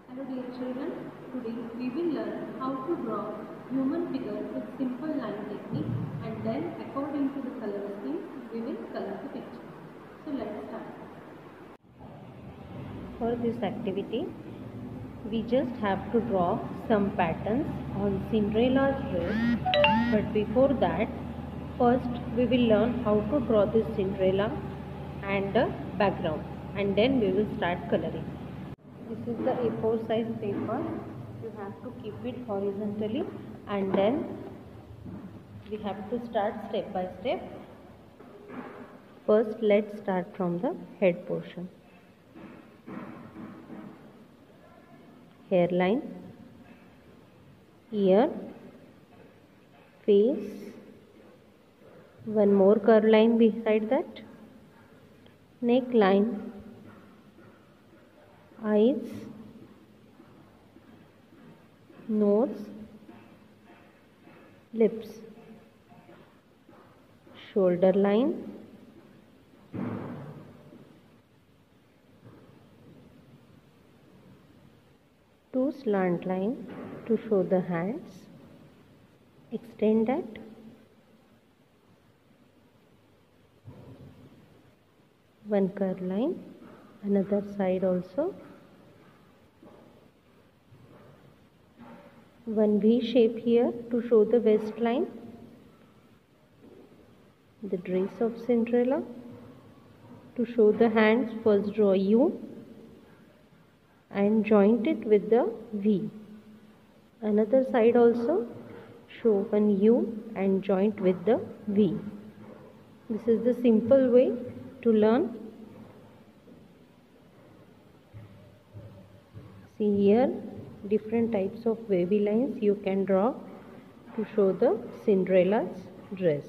Hello dear children, today we will learn how to draw human figure with simple line technique and then according to the color scheme we will color the picture. So let's start. For this activity, we just have to draw some patterns on Cinderella's dress, but before that, first we will learn how to draw this Cinderella and the background, and then we will start coloring. This is the A4 size paper. You have to keep it horizontally and then we have to start step by step. First, let's start from the head portion. Hairline, ear, face, one more curve line beside that, neckline, eyes, nose, lips, shoulder line, two slant line to show the hands, extend that, one curve line, another side also, one V shape here to show the waistline, the dress of Cinderella. To show the hands, first draw U and joint it with the V. Another side also show one U and joint with the V. This is the simple way to learn. See here, different types of wavy lines you can draw to show the Cinderella's dress.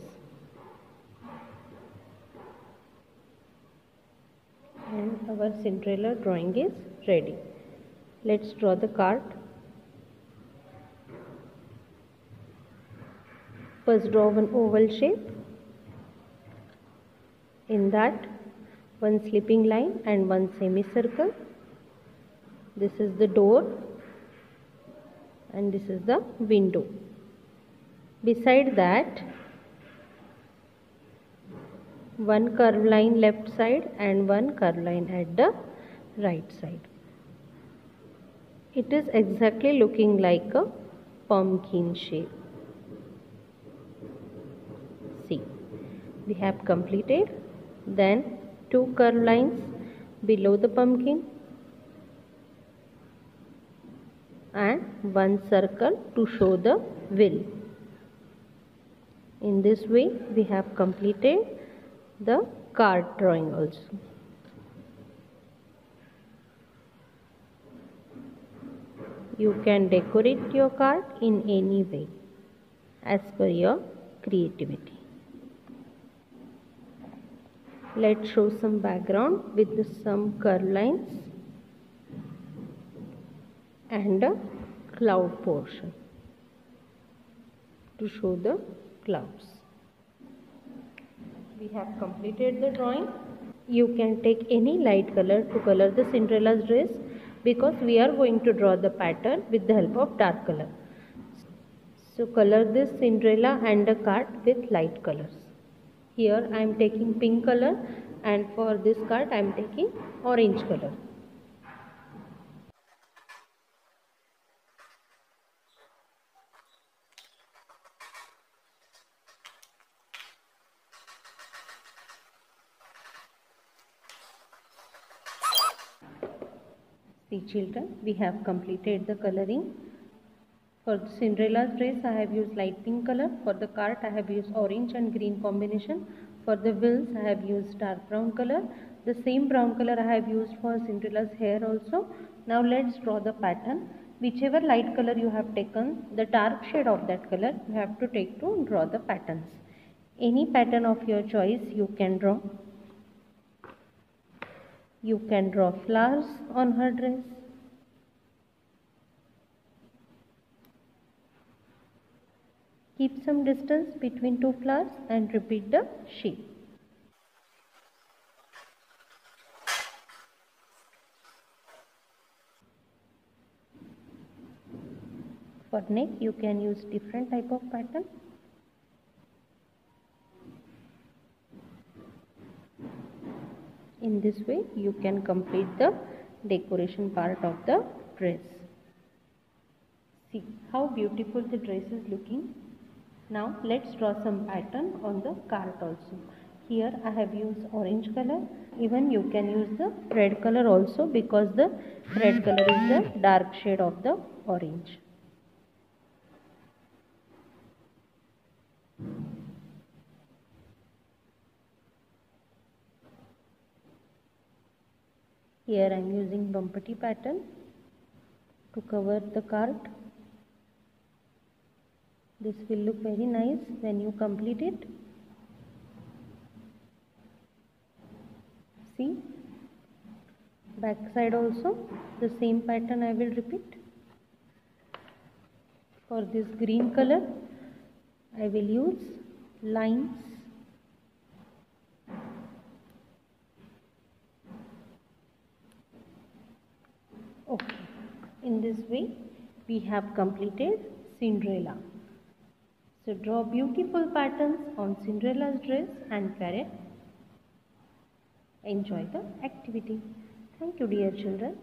And our Cinderella drawing is ready. Let's draw the card. First draw one oval shape. In that, one slipping line and one semicircle. This is the door and this is the window. Beside that, one curve line left side and one curve line at the right side. It is exactly looking like a pumpkin shape. See, we have completed. Then two curve lines below the pumpkin and one circle to show the will. In this way, we have completed the card drawing also. You can decorate your card in any way as per your creativity. Let's show some background with some curve lines and a cloud portion to show the clouds. We have completed the drawing. You can take any light color to color the Cinderella's dress because we are going to draw the pattern with the help of dark color. So color this Cinderella and the card with light colors. Here I am taking pink color and for this card I am taking orange color. See children, we have completed the coloring. For the Cinderella's dress, I have used light pink color. For the card, I have used orange and green combination. For the wheels, I have used dark brown color. The same brown color I have used for Cinderella's hair also. Now let's draw the pattern. Whichever light color you have taken, the dark shade of that color you have to take to draw the patterns. Any pattern of your choice you can draw. You can draw flowers on her dress. Keep some distance between two flowers and repeat the shape. For neck, you can use different type of pattern. In this way, you can complete the decoration part of the dress. See how beautiful the dress is looking. Now let's draw some pattern on the cart also. Here I have used orange color. Even you can use the red color also, because the red color is the dark shade of the orange. Here I am using bumpati pattern to cover the cart. This will look very nice when you complete it. See, back side also the same pattern I will repeat. For this green color, I will use lines. Okay, in this way we have completed Cinderella. So draw beautiful patterns on Cinderella's dress and wear it. Enjoy the activity. Thank you, dear children.